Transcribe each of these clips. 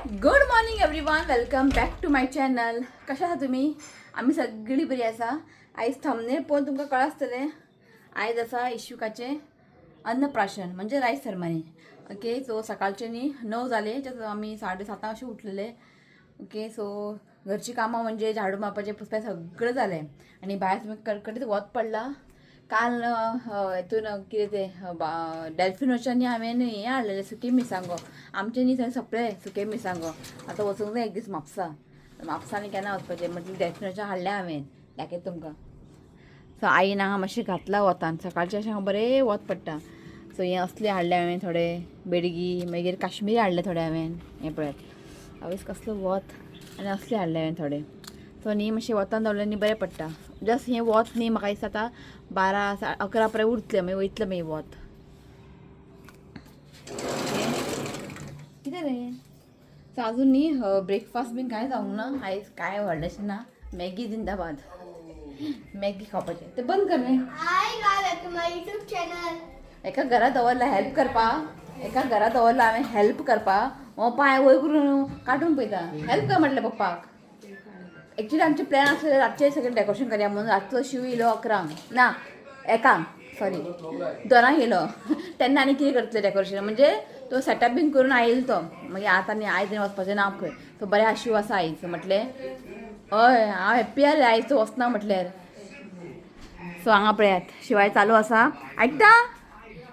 Good morning everyone, welcome back to my channel. कशा आहात तुम्ही? आम्ही सगळी बरी आसा. आयज थंबनेल पळोवन तुमकां कळासतलें आयज आसा इश्यूकाचें अन्नप्राशन म्हणजे रायस सेरेमनी. ओके, सो सकाळचे न्ही 9 जाले, आमी 7:30 अशें उठलेले. ओके, सो घरची कामां म्हणजे झाडू मारपाचें पुसपाचें सगळं जालें आनी भायर कडकडीत वत पडला. काल हितून कितें तें डॅल्फिनोच्यानी हांवें हें हाडलेलें सुकी मिरसांगो. आमचे न्ही थंय सपळे सुके मिरसांगो. आतां वचूंक जाय एक दीस म्हापसांनी केन्ना वचपाचें म्हटलें डॅल्फिनोच्या हाडलें हांवें, दाखयता तुमकां. सो आईन हांगा मातशें घातला वतान, सकाळचें अशें हांगा बरें वत पडटा. सो हें असलें हाडलें हांवें थोडे बेडगी, मागीर काश्मीरी हाडले थोडे हांवें. हें पळयात आवयस कसलो वत आनी असलें हाडलें हांवें थोडे. सो न्ही मातशें वतान दवरलें न्ही बरें पडटा. जस्ट हें वत न्ही म्हाका दिसता आतां 12-11 पर्यंत उरतलें, मागीर वयतलें मागीर वत. कितें रे? सो अजून न्ही ब्रेकफास्ट बीन कांय जावंक ना आयज, कांय व्हडलेंशें ना. मॅगी जिंदाबाद, मॅगी खावपाचें. ते बंद कर रे. यूट्यूब चॅनल एका घरा दवरला हेल्प करपा, एका घरा दवरला हांवें हेल्प करपा. हो पांय वयर करून काडून पळयता. हेल्प कर म्हटलें पप्पाक. एक्चुली आमचे प्लॅन आसलेले रातचें सगळें डेकोरेशन करया म्हणून. रातचो शिव येयलो 11 ना 2 येयलो. तेन्ना आनी कितें करतलें डेकोरेशन, म्हणजे तो सेटअप बीन करून आयलो तो. मागीर आतां न्ही आयज वचपाचें ना खंय. सो बरें शिव आसा आयज म्हटलें. हय, हांव हॅप्पी जालें आयज तो वचना म्हटल्यार. सो हांगा पळयात शिवाय चालू आसा. आयकता?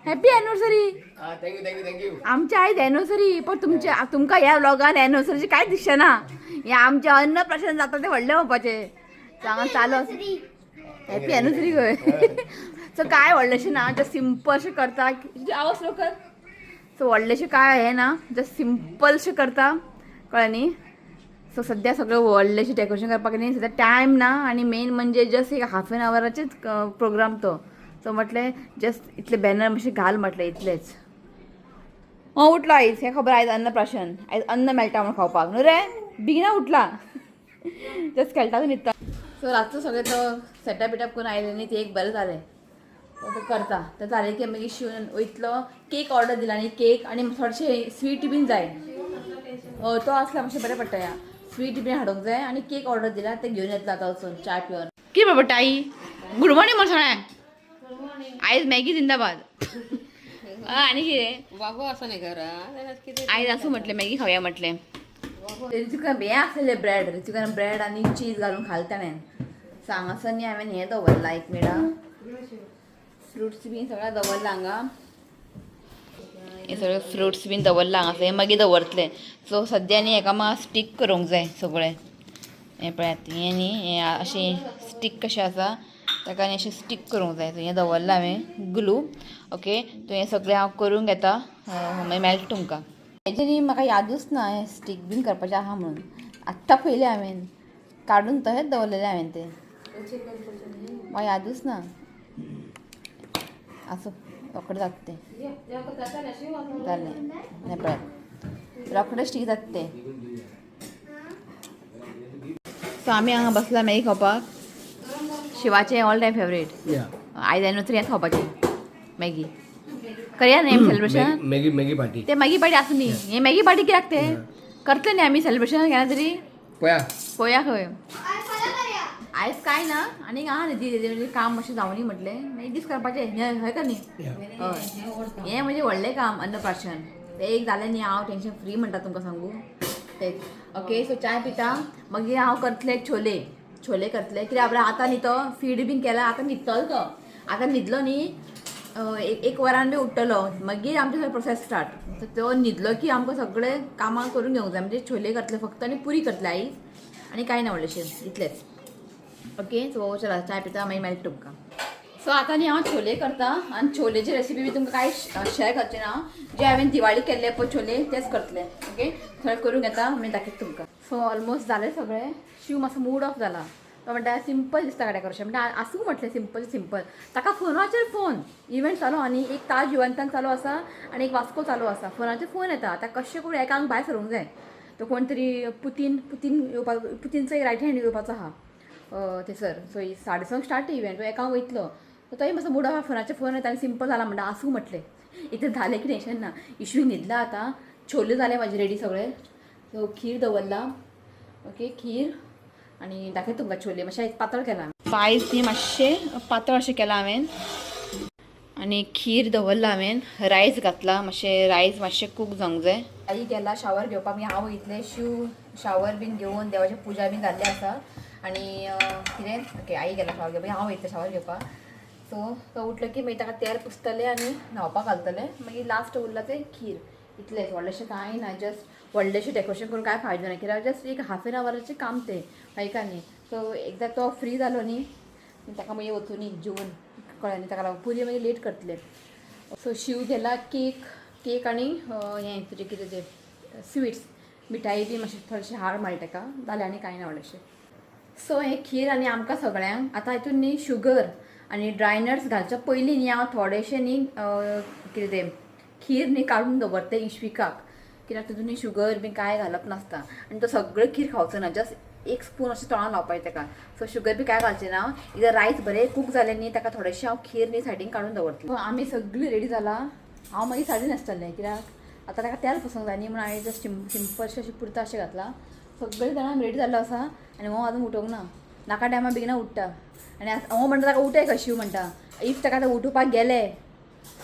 Happy anniversary. थँक्यू. आमच्या आयज एनिवर्सरी, पण तुमकां ह्या व्लॉगान एनिवर्सरीचे कांयच दिसचें ना. हें आमचें अन्नप्राशन जाता तें व्हडलें म्हणपाचें. सो हांगा चालू आसा. हॅप्पी एनिवर्सरी खंय. सो कांय व्हडलेंशें ना, जस्ट सिंपलशें करता. आवाज लो कर. सो व्हडलेंशें कांय हें ना, जस्ट सिंपलशें करता, कळ्ळें न्ही. सो सद्या सगळं व्हडलेंशें डेकोरेशन करपाक न्ही सद्या टायम ना. आनी मेन म्हणजे जस्ट एक हाफ एन आवराचेच प्रोग्राम तो. सो म्हटलें जस्ट इतले बॅनर मातशें घाल म्हटलें, इतलेंच. उठलो आयज, हें खबर आयज अन्नप्राशन. आयज अन्न मेळटा म्हण खावपाक न्हू रे. बेगिना उठला. जस्ट खेळटा न्हिदता. सो रातचो सगळें तो सेटअप बिटअप करून आयलें न्ही, तें एक बरें जालें. तो करता तें जालें की मागीर शिवन वयतलो. केक ऑर्डर दिला न्ही, केक आनी थोडेशें स्वीट बीन जाय. तो आसल्यार मातशें बरें पडटा. या स्वीट बीन हाडूंक जाय आनी केक ऑर्डर दिला, तें घेवन येतलो आतां वचून चाय पिवन. कितें म्हणटा आई? गुड मॉर्निंग म्हण सगळ्यांक. आयज मॅगी जिंदाबाद. आनी कितें बाबू असं नाही घरा आयज आसूं म्हटलें मॅगी खावया म्हटलें. रिचुकान हें आसलेलें ब्रेड, रिचुकान ब्रेड आनी चीज घालून खालें ताणें. सो हांगासर न्ही हांवें हें दवरलां एक मिनट. फ्रुट्स बीन सगळें दवरलां हांगा. हे सगळे फ्रुट्स बीन दवरलां हांगासर. हें मागीर दवरतलें. सो सद्या न्ही हेका मात स्टीक करूंक जाय सगळें. हें पळयात, हें न्ही हें अशें स्टीक कशें आसा, ताका न्ही अशें स्टीक करूंक जाय. हें दवरलां हांवें ग्लू. ओके, सो हें सगळें हांव करून घेता, मागीर मेळटा तुमकां. हेजें न्ही म्हाका यादूच ना हें स्टीक बीन करपाचें आहा म्हणून. आत्तां पयलें हांवें काडून तशेंच दवरलेलें हांवें तें. म्हाका यादूच ना. आसूं, रोखडें जाता तें. जालें. हें पळयात रोखडें स्टीक जाता तें. सो आमी हांगा बसला मॅगी खावपाक. शिवाचें ऑल टायम फेवरेट. आयज एनिवर्सरी हेंच खावपाचें, मॅगी. करया न्ही आमी सेलिब्रेशन. Maggi party. ते मॅगी पार्टी आसूं न्ही, हें मॅगी पार्टी कित्याक तें करतले न्ही आमी सेलिब्रेशन केन्ना तरी. पळोवया खंय. आयज कांय ना, आनीक आहा न्ही काम मातशें जावनी म्हटलें, एक दीस करपाचें. हय कर न्ही. हय, हें म्हणजे व्हडलें काम अन्नप्राशन. तें एक जालें न्ही, हांव टेन्शन फ्री म्हणटा तुमकां सांगू तें. ओके, सो चाय पिता. मागीर हांव करतलें छोले करतलें. कित्याक आपणें आतां न्ही तो फीड बीन केला, आतां न्हिदतलो तो. आतां न्हिदलो न्ही एक वरान बी उठ्ठलो, मागीर आमचें सगळें प्रोसेस स्टार्ट. तो न्हिदलो की आमकां सगळें कामां करून घेवंक जाय. म्हणजे छोले करतले फक्त आनी पुरी करतलें आयज, आनी कांय ना व्हडलेशें, इतलेंच. ओके, सो चला चाय पिता, मागीर मेळटा तुमकां. सो आतां न्ही हांव छोले करता. आनी छोलेची रेसिपी बी तुमकां कांय शेअर करचें ना. जे हांवें दिवाळी केल्ले पळय छोले तेच करतलें. ओके, थोडे करून घेता, मागीर दाखयता तुमकां. सो ऑलमोस्ट जालें सगळें. शिव मातसो मूड ऑफ जाला. तो म्हणटा सिंपल दिसता का डेकोरेशन. म्हणटा आसूं म्हटलें सिंपल. ताका फोनाचेर फोन इव्हेंट चालू आनी एक ताज इव्हेंटान चालू आसा आनी एक वास्को चालू आसा. फोनाचेर फोन येता. आतां कशें करून एकांक भायर सरूंक जाय. तो कोण तरी पुतीन येवपाचो, पुतीनचो एक रायट हँड येवपाचो आहा थंयसर. So 6:30 start event. तो एकांक वयतलो. सो तोय मातसो मूड ऑफ. फोनाचेर फोन येता आनी सिंपल जाला म्हणटा आसूं म्हटलें. इतलें जालें की टेन्शन ना. इश्यू न्हिदला आतां. छोले जाले म्हाजे रेडी सगळे. सो खीर दवरला ओके खीर आणि दाखय तुमकां छोले मातशें पातळ केला आयज ती मातशें पातळ अशें केला हांवें आणि खीर दवरला हांवें रायस घातला मातशें रायस मातशें कूक जावंक जाय आई गेला शावर घेवपाक मी हांव वयतलें शिव शावर बीन घेवन देवाची पुजा बीन जाल्ली आसा आणि कितें ओके आई गेला शावर घेवपाक हांव वयतलें शावर घेवपाक सो तो उठलो की मागीर ताका तेल पुसतलें आनी न्हांवपाक घालतलें मागीर लास्ट उरला तें खीर इतलेंच व्हडलेंशें कांय ना जस्ट व्हडलेंशें डेकोरेशन करून काय फायदो ना कित्याक जस्ट एक हाफ एन आवराचें काम तें हायका न्ही सो एकदां तो फ्री जालो न्ही ताका मागीर वचून न्ही जेवून कळ्ळें न्ही ताका लागून पुरी मागीर लेट करतले सो शिव गेला केक आनी हें तुजें कितें तें स्विट्स मिठाई बी मातशें थोडेशें हाड मारी ताका जालें आनी कांय ना व्हडलेंशें सो हें खीर आनी आमकां सगळ्यांक आतां हितून न्ही शुगर आनी ड्राय नट्स घालच्या पयलीं न्ही हांव थोडेशें न्ही कितें तें खीर न्ही काडून दवरते इश्विकाक कित्याक तितून न्ही शुगर बी कांय घालप नासता आनी तो सगळें खीर खावचो ना जस्ट एक स्पून अशें तोंडान लावपाचें ताका सो शुगर बी काय घालचें ना इधर रायस बरें कूक जालें न्ही ताका थोडेशें हांव खीर न्ही सायडीन काडून दवरतलें आमी सगळीं रेडी जाला हांव मागीर साडी न्हेसतलें कित्याक आतां ताका तेल पसूंक जाय न्ही म्हणून हांवें जस्ट सिंपलशें अशें कुर्ता अशें घातला सगळीं जाणां रेडी जाल्लो आसा आनी हो आजून उठोंक ना नाका टायमार बेगिना उठ्ठा आनी हांव म्हणटा ताका उठय कशी म्हणटा इफ ताका आतां उठोवपाक गेले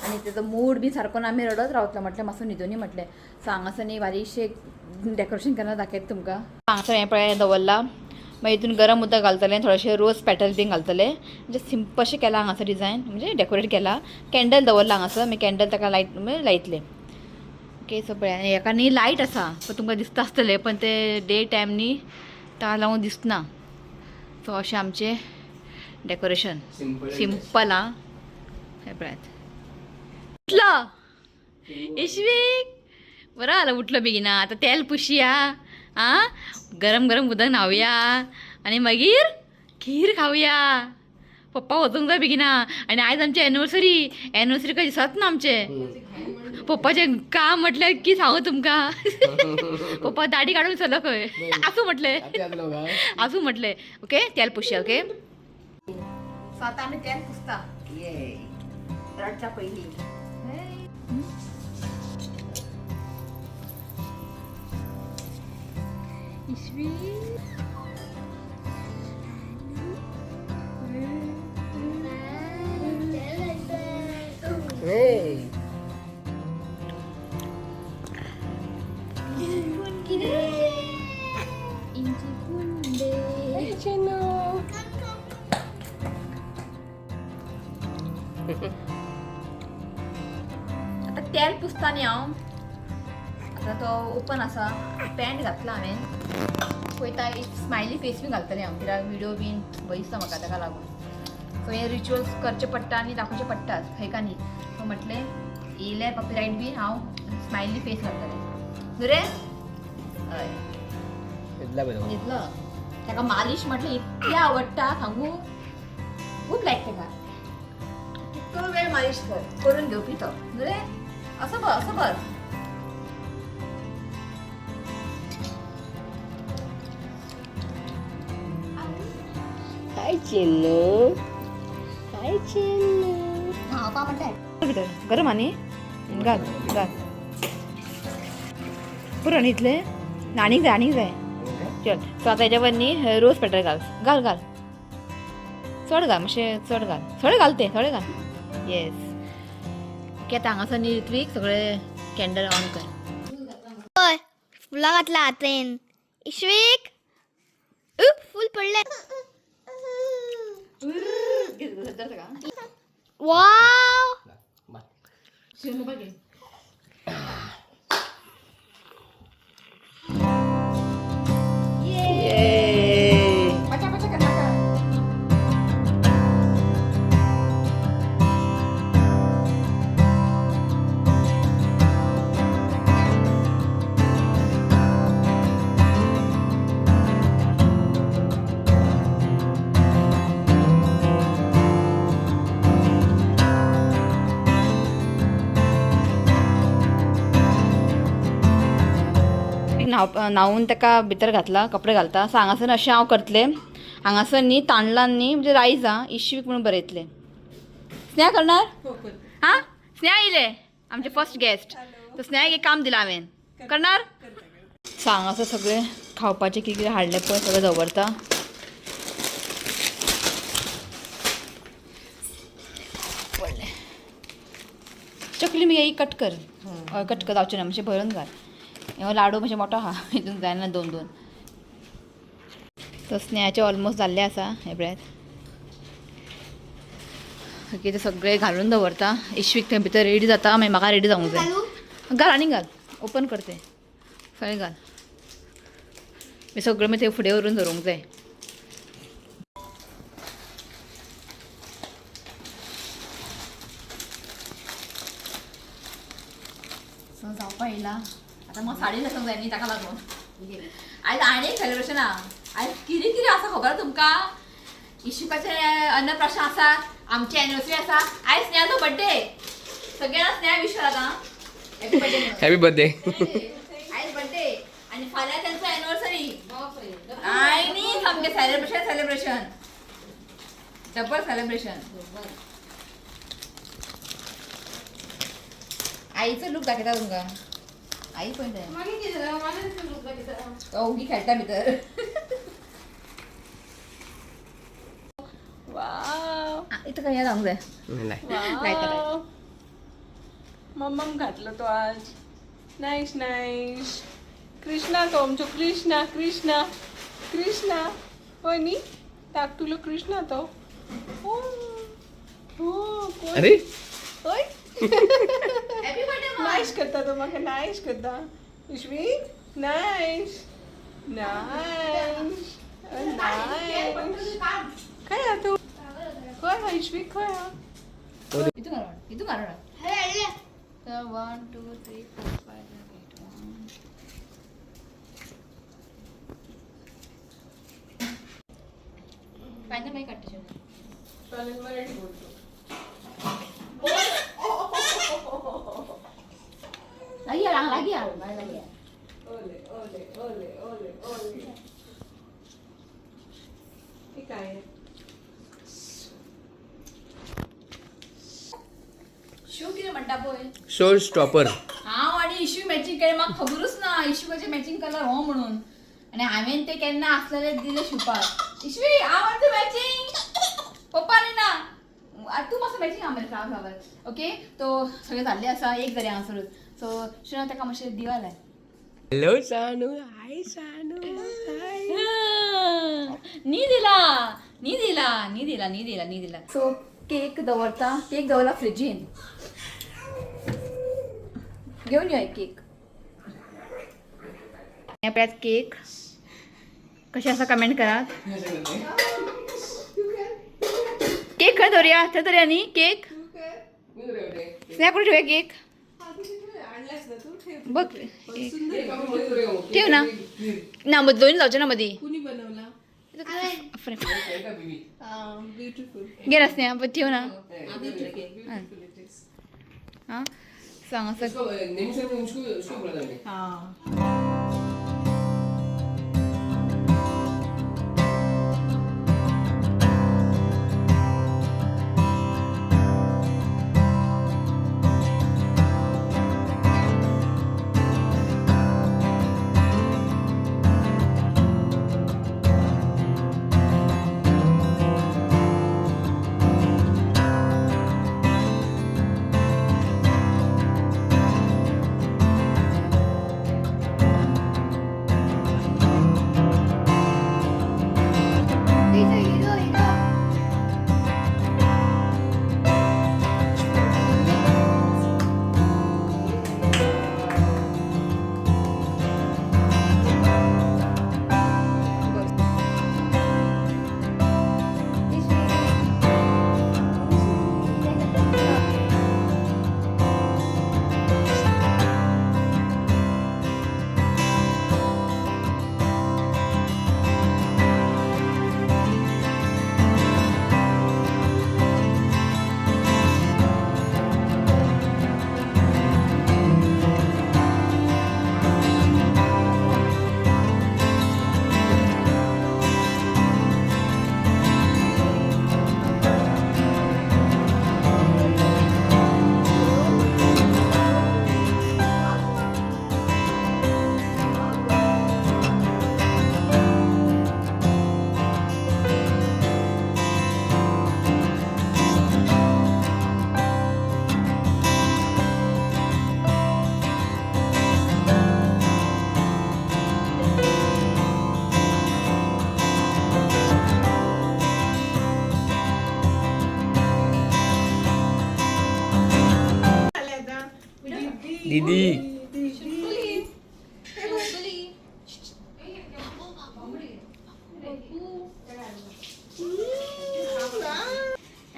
आनी तेजो मूड बी सारको ना आमी रडत रावतलो म्हटलें मातसो न्हिदोनी म्हटलें सो हांगासर न्ही बारीकशें डेकोरेशन केन्ना दाखयता तुमकां हांगासर हें पळय दवरला मागीर हितून गरम उदक घालतलें थोडेशें रोज पॅटल बीन घालतलें म्हणजे सिंपल अशें केलां हांगासर डिजायन म्हणजे डेकोरेट केला कॅन्डल दवरला हांगासर मागीर कॅन्डल ताका लायतलें ओके सो पळय आनी हेका न्ही लायट आसा सो तुमकां दिसता आसतलें पण ते डे टायम न्ही ताका लागून दिसना सो अशें आमचें डेकोरेशन सिंपल आं हें पळयात उठलो इश्वीक बरो जालो उठलो बेगिना आतां तेल पुशया आं गरम गरम उदक न्हावया आनी मागीर खीर खावया पप्पा वचूंक जाय बेगिना आनी आयज आमची एनिवर्सरी कशें दिसत ना आमचें पप्पाचें काम म्हटल्यार की सांगू तुमकां पप्पा दाडी काडून चलो खंय आसूं म्हटलें ओके तेल पुशया ओके सो आतां आमी तेल पुसता रडच्या पयलीं आता तेल पुसता न्ही हांव आतां तो ओपन आसा पॅन्ट घातला हांवें पळयता एक स्मायली फेस बी घालतलें हांव कित्याक विडियो बीन भंय दिसता म्हाका ताका लागून सो हे रिच्युअल्स करचे पडटा आनी दाखोवचे पडटात खंय का न्ही सो म्हटलें येयले कॉपीरायट बी हांव स्मायली फेस घालतलें रे हय घेतलो ताका मालिश म्हटलें इतलें आवडटा सांगू खूब लायक ताका कितलो वेळ मालिश करून घेवपी तो रे असो बस काय चिन्नू हां पा म्हणटा गरम आनी घाल पुरो न्ही इतलें आनीक जाय चल सो आतां हेच्या वर न्ही रोज पेटल घाल चड घाल मातशें चड घाल तें थोडें घाल येस केतां हांगासर न्ही ऋत्वीक सगळें कॅन्डल ऑन कर हय फुलां घातला हातेन इश्वीक फूल पडले वाव न्हावून ताका भितर घातला कपडे घालता सो हांगासर अशें हांव करतलें हांगासर न्ही तांदळान न्ही म्हणजे रायस इश्वीक म्हणून बरयतलें स्नेहा करणार हां स्नेहा येयले आमचे फर्स्ट गेस्ट तो स्नेहाक एक काम दिलां हांवें करणार सांग असं सगळे खावपाचे कितें कितें हाडले पळय सगळें दवरता. चकली मी ही कट कर. कट कर जावचे ना मातशें भरून घाल. हो लाडू मातशें मोठो आहा हितून जायना 2-2. तर स्नेहाचे ऑलमोस्ट जाल्ले आसा हे पळयात. कितें सगळें घालून दवरता. इश्वीक थंय भितर रेडी जाता मागीर म्हाका रेडी जावंक जाय. घाल आनी घाल ओपन करते सगळें घाल. मी सगळें मागीर थंय फुडें व्हरून दवरूंक जाय. सो जावपा येयला आतां म्हाका साडी न्हेसूंक जाय न्ही ताका लागून. आयज आनी एक सेलिब्रेशन आहा. आयज कितें कितें आसा खबर तुमकां. इश्यूकाचे अन्नप्राशन आसा. आमची एनिवर्सरी आसा. आयज स्नेहाचो बर्थडे. सगळ्यांना स्नेहा विश करा आतां. Happy birthday. Happy birthday. आयज बर्थडे आणि फाल्यां त्यांचो एनिवर्सरी. आनी सामकें सेलिब्रेशन डबल सेलिब्रेशन. आईचो लूक दाखयता तुमकां. आई पळय तो ओगी खेळटा भितर. इथं काय जावंक जाय. वाव. मम्मम घातलो तो आज. Nice nice. कृष्णा तो आमचो कृष्णा कृष्णा कृष्णा. होय न्ही धाकटुलो कृष्णा तो. हो कोण? अरे होय हॅपी बर्थडे नाईस करता तो म्हाका नाईस करता. इश्वी नाईस नाईस नाईस. खंय हा तू. खंय हा इश्वी खंय हा. इथून घालून. 1 2 3 4 5 6 8 1 मागीर काडटा. चालेल मराठी बोलतो. लागी ओले ओले ओले ओले ओले. हे काय आहे? शिव कितें म्हणटा पळय. Show stopper. हांव आनी इश्यू मॅचिंग केलें म्हाका खबरूच ना इश्यूचे मॅचिंग कलर हो म्हणून. आनी हांवें ते केन्ना आसलेले दिले शिवपाक. इश्वी हांव आनी मॅचिंग पप्पानी ना. तूं मातसो मॅचिंग हांव मरे फ्लावर. ओके तो सगळें जाल्लें आसा. एक जालें हांगासरूच. सो शिव ताका मातशें दिवा लाय. हॅलो सानू. हाय सानू. नी दिला. सो केक दवरता. केक दवरला फ्रिजीन. घेवन यो केक. पळयात केक कशें आसा कमेंट करात. केक खंय दवरया. थंय दवरया न्ही केक. स्नेहा कुठे ठेवया केक. बघ ठेव ना. ना मग दोन्ही जावचे ना मदी. कुणी बनवला. ब्युटिफुल. घे ना स्नेहा पण ठेव ना. हां सांग असं. हा. दीदी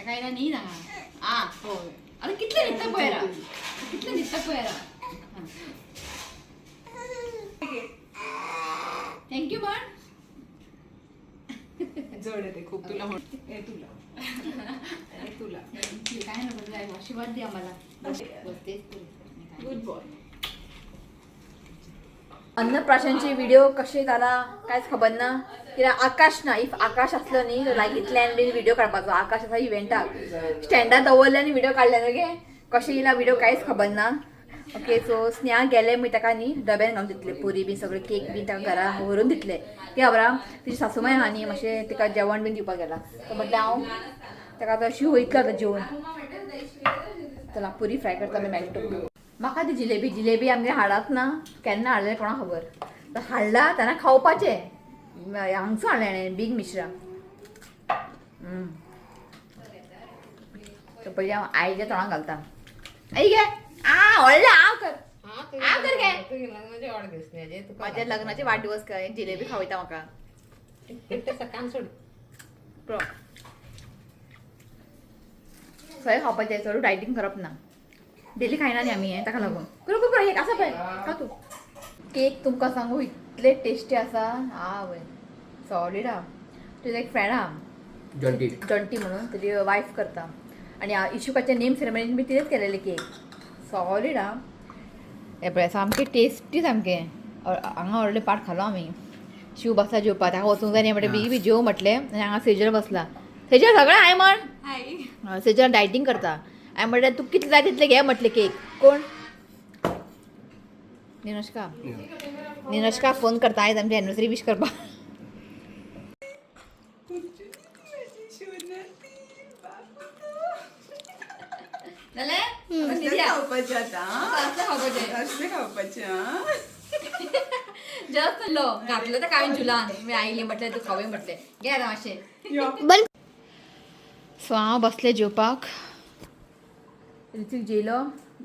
काय ना नाही ना हो अरे कितले निघता पोयरा कितले निघता पोयरा थँक्यू पण जड आहे ते खूप तुला हे तुला हे तुला काय ना बदलाय आशीर्वाद दे आम्हाला बसतेच गुड बॉय. अन्नप्राशनचे व्हिडिओ कसे झाला कायच खबर ना कित्याक आकाश ना इफ आकाश असलो न्ही तर लागींतल्यान बीन व्हिडिओ काडपाचो आकाशाचा इव्हेंटाक स्टँडार दवरले आनी व्हिडिओ काडले न्हू गे कशें येयला व्हिडिओ कांयच खबर ना. ओके सो स्नेहा गेले मागीर ताका न्ही डब्यान घालून दितले पुरी बीन सगळे केक बीन ताका घरा व्हरून दितले की खबरा तिची सासूमाय आहा न्ही मातशें तिका जेवण बीन दिवपाक गेला सो म्हटलें हांव ताका आतां अशी वयतलो आतां जेवण चला पुरी फ्राय करता मागीर मेळटा म्हाका ती जिलेबी आमगे हाडात ना केन्ना हाडलें कोणा खबर तर हाडला तेन्ना खावपाचें हांगचो हाडलें बीग मिश्रा तर पयलीं हांव आईच्या तोंडाक घालता आई गे व्हडलें हांव कर गे म्हाज्या लग्नाचे वाडदिवस कर एक जिलेबी खावयता म्हाका सगळें खावपाचें चड डायटींग करप ना डेली खायना न्ही आमी हें ताका लागून करू एक आसा पळय खा तूं केक तुमकां सांगू इतले टेस्टी आसा आवय सॉलीड आहा तुजो एक फ्रेंड आहा जंटी म्हणून तेजी वायफ करता आनी इशुकाचे नेम सेरेमनीन बी तिणेंच केलेले केक सॉलीड आहा हे पळय सामकें टेस्टी सामकें हांगा व्हडलें पाट खालो आमी शिव बसला जेवपा ताका वचूंक जाय न्ही म्हणटा बेगी बी जेव म्हटलें आनी हांगा सेजर बसला सेजर सगळें हाय म्हण सेजर डायटींग करता हांवें म्हटलें तूं कितले जाय तितले घे म्हटलें केक कोण निनश्का फोन करता आयज आमची एनिवर्सरी विश करपाक खावपाचे असले खावपाचे जस्ट लो घातलं तर काय जुलान मी आईली म्हटलें तू खावय म्हटलें घे आतां मातशें सो हांव बसलें जेवपाक ऋतीक जेयलो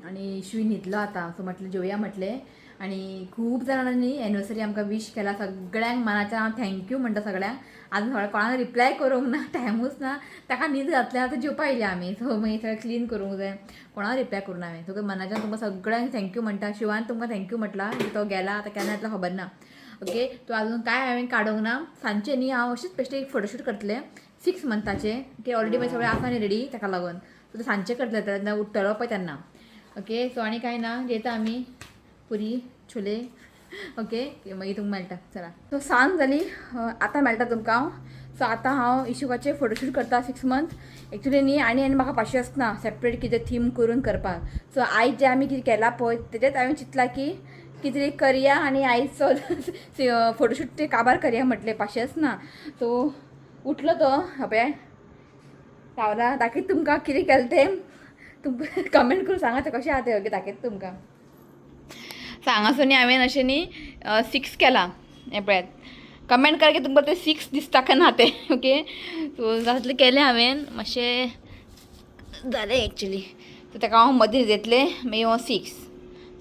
आनी शिवी न्हिदलो आतां सो म्हटलें जेवया म्हटलें आनी खूब जाणांनी एनिवर्सरी आमकां विश केला सगळ्यांक मनाच्यान हांव थँक्यू म्हणटा सगळ्यांक आजून सगळ्या कोणाक रिप्लाय करूंक ना टायमूच ना ताका न्हीद घातलें आतां जेवपा येयले आमी सो मागीर सगळें क्लीन करूंक जाय कोणाक रिप्लाय करूं ना हांवें सो मनाच्यान तुमकां सगळ्यांक थँक्यू म्हणटा शिवान तुमकां थँक्यू म्हटला तो गेला आतां केन्ना येतलो खबर ना ओके तो आजून काय हांवें काडूंक ना सांजचें न्ही हांव अशेंच बेश्टें एक फोटोशूट करतलें 6 मंथाचें की ऑलरेडी मागीर सगळें आसा न्ही रेडी ताका लागून सो ते सांजचें करतलें तेन्ना उठतलो पळय तेन्ना ओके सो आनी कांय ना जेता आमी पुरी छोले ओके मागीर तुमकां मेळटा चला सो सांज जाली आतां मेळटा तुमकां हांव सो आतां हांव इशुकाचें फोटोशूट करता 6 मंथ एक्चुली न्ही आनी म्हाका पाशी आसना सेपरेट कितें थीम करून करपाक सो आयज जें आमी कितें केलां पळय तेजेंच हांवें चिंतलां की कितें करया आनी आयजचो फोटोशूट ते काबार करया म्हटलें पाशी आसना सो उठलो तो पळय रावला दाखयत तुमकां कितें केलें तें तुमकां कमेंट करून सांगा तें कशें आहा तें ओके दाखयत तुमकां सांगासून न्ही हांवें अशें न्ही 6 केलां हें पळयात कमेंट कर की तुमकां तें 6 दिसता काय ना तें ओके सो जातलें केलें हांवें मातशें जालें एक्चुली सो ताका हांव मदीं घेतलें मागीर 6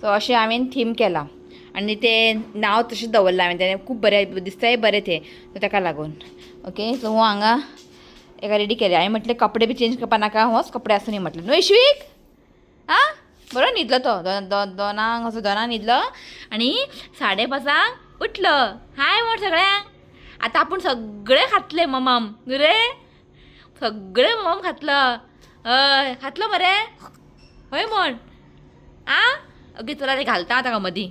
सो अशें हांवें थीम केलां आनी तें नांव तशें दवरलां हांवें तें खूब बरें दिसताय बरें तें सो ताका लागून ओके सो हांव हांगा एका रेडी केलें हांवें म्हटलें कपडे बी चेंज करपा नाका होच कपडे आसूं न्ही म्हटलें न्हू इश्वीक आं बरो न्हिदलो तो दोनांक असो दोनांक न्हिदलो आनी 5:30 उठलो हाय म्हण सगळ्यांक आतां आपूण सगळें खातलें ममाम न्हू रे सगळें ममाम खातलो हय खातलो मरे हय म्हण आं ओके चला तें घालता ताका मदीं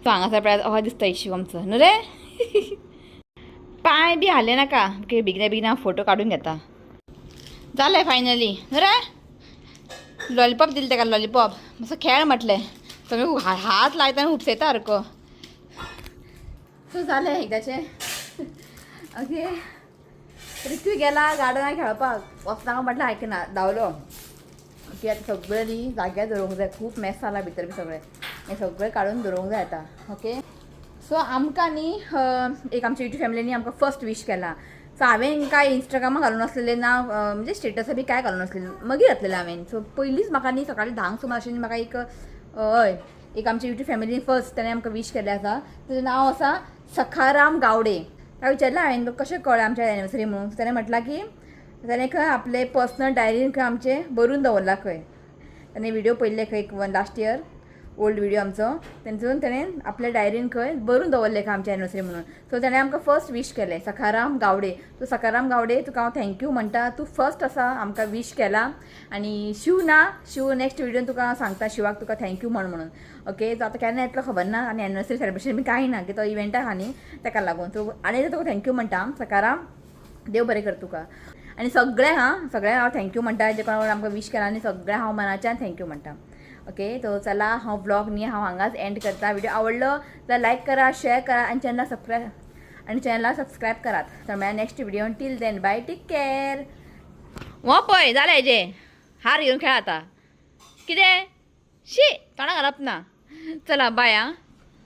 सो हांगासर पळय अहो दिसता इश्यू आमचो न्हू रे पांय बी हाले नाका ओके बेगिना फोटो काडून घेता जालें फायनली न्हू रे लॉलीपॉप दिलें ताका लॉलीपॉप मातसो खेळ म्हटलें सगळें हात लायता आनी उपसयता सारको सो जालें एकदाचें ओके ऋतू गेला गार्डनाक खेळपाक वचनाका म्हटलें आयकना धांवलो ओके आतां सगळें न्ही जाग्यार दवरूंक जाय खूब मॅस जाला भितर बी सगळें हें सगळें काडून दवरूंक जाय आतां ओके सो आमकां न्ही एक आमच्या युट्यूब फॅमिलीनी आमकां फर्स्ट वीश केला सो हांवें काय इंस्टाग्रामाक घालून आसलेलें ना म्हणजे स्टेटसा बी काय घालून आसलेलें मागीर घातलेलें हांवें सो पयलींच म्हाका न्ही सकाळीं 10 सुमार अशें म्हाका एक हय एक आमच्या युट्यूब फॅमिलीन फर्स्ट ताणें आमकां विश केल्लें आसा ताचें नांव आसा सखाराम गावडे. ताका विचारलें हांवें कशें कळ्ळें आमच्या एनिवर्सरी म्हणून. ताणें म्हटलां की ताणें खंय आपले पर्सनल डायरीन खंय आमचे बरोवन दवरला खंय. ताणें व्हिडिओ पळयल्ले खंय एक लास्ट इयर ओल्ड व्हिडिओ आमचो तेंचून ताणें आपल्या डायरीन खंय बरोवन दवरलें खंय आमच्या एनिवर्सरी म्हणून. सो ताणें आमकां फर्स्ट विश केलें सखाराम गावडे. सो सखाराम गावडे तुका हांव थँक्यू म्हणटा. तूं फर्स्ट आसा आमकां विश केला आनी शिव ना शिव नेक्स्ट व्हिडिओन तुका सांगता शिवाक तुका थँक्यू म्हणून. ओके सो आतां केन्ना येतलो खबर ना आनी एनिवर्सरी सेलिब्रेशन बी कांय ना की तो इव्हेंट आहा न्ही ताका लागून. सो आनी तुका थँक्यू म्हणटा सखाराम. देव बरें कर तुका. आनी सगळ्यांक हांव थँक्यू म्हणटा जे कोण आमकां विश केला आनी सगळ्यांक हांव मनाच्यान थँक्यू म्हणटा. ओके तो चला हांव ब्लॉग न्ही हांव हांगाच एंड करता. व्हिडिओ आवडलो जाल्यार लायक करा शेअर करा आनी चॅनला सबस्क्रायब करात. तर मेळ्या next video till then bye take care. हो पळय जालें हेजे हार घेवन खेळ आता कितें शी तोंडां घालप ना. चला बाय आं.